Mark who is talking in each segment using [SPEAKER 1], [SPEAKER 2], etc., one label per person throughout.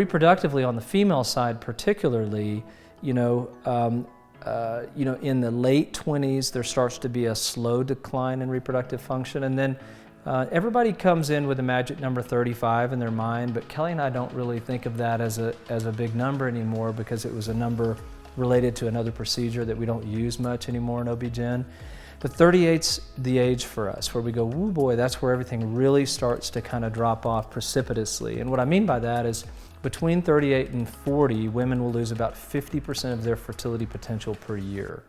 [SPEAKER 1] reproductively on the female side particularly, in the late 20s there starts to be a slow decline in reproductive function, and then everybody comes in with a magic number 35 in their mind, but Kelly and I don't really think of that as a big number anymore, because it was a number related to another procedure that we don't use much anymore in OB-GYN. But 38's the age for us where we go, woo boy, that's where everything really starts to kind of drop off precipitously. And what I mean by that is between 38 and 40, women will lose about 50% of their fertility potential per year.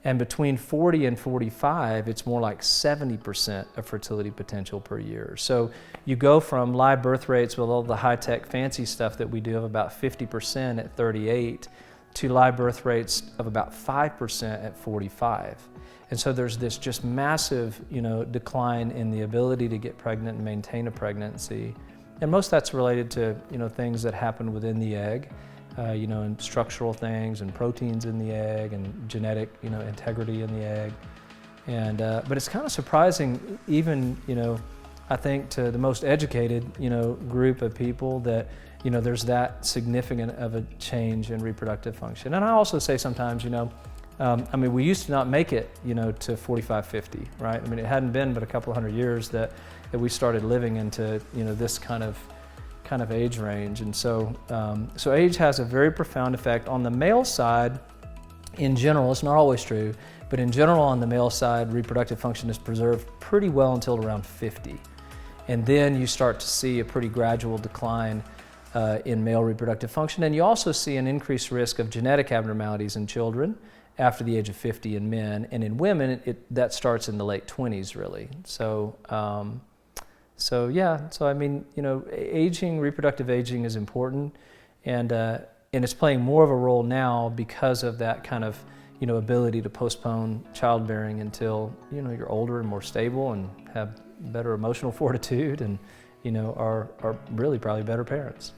[SPEAKER 1] And between 40 and 45, it's more like 70% of fertility potential per year. So you go from live birth rates with all the high-tech fancy stuff that we do of about 50% at 38 to live birth rates of about 5% at 45. And so there's this just massive, decline in the ability to get pregnant and maintain a pregnancy. And most of that's related to, things that happen within the egg. And structural things and proteins in the egg and genetic, integrity in the egg. And, but it's kind of surprising even, I think to the most educated, group of people that, there's that significant of a change in reproductive function. And I also say sometimes, we used to not make it, to 45, 50, right? It hadn't been but a couple of hundred years that we started living into, this kind of age range. And so, so age has a very profound effect. On the male side, in general, it's not always true, but in general on the male side, reproductive function is preserved pretty well until around 50. And then you start to see a pretty gradual decline in male reproductive function. And you also see an increased risk of genetic abnormalities in children after the age of 50 in men. And in women, that starts in the late 20s, really. So, reproductive aging is important, and it's playing more of a role now because of that kind of, ability to postpone childbearing until, you're older and more stable and have better emotional fortitude and, are really probably better parents.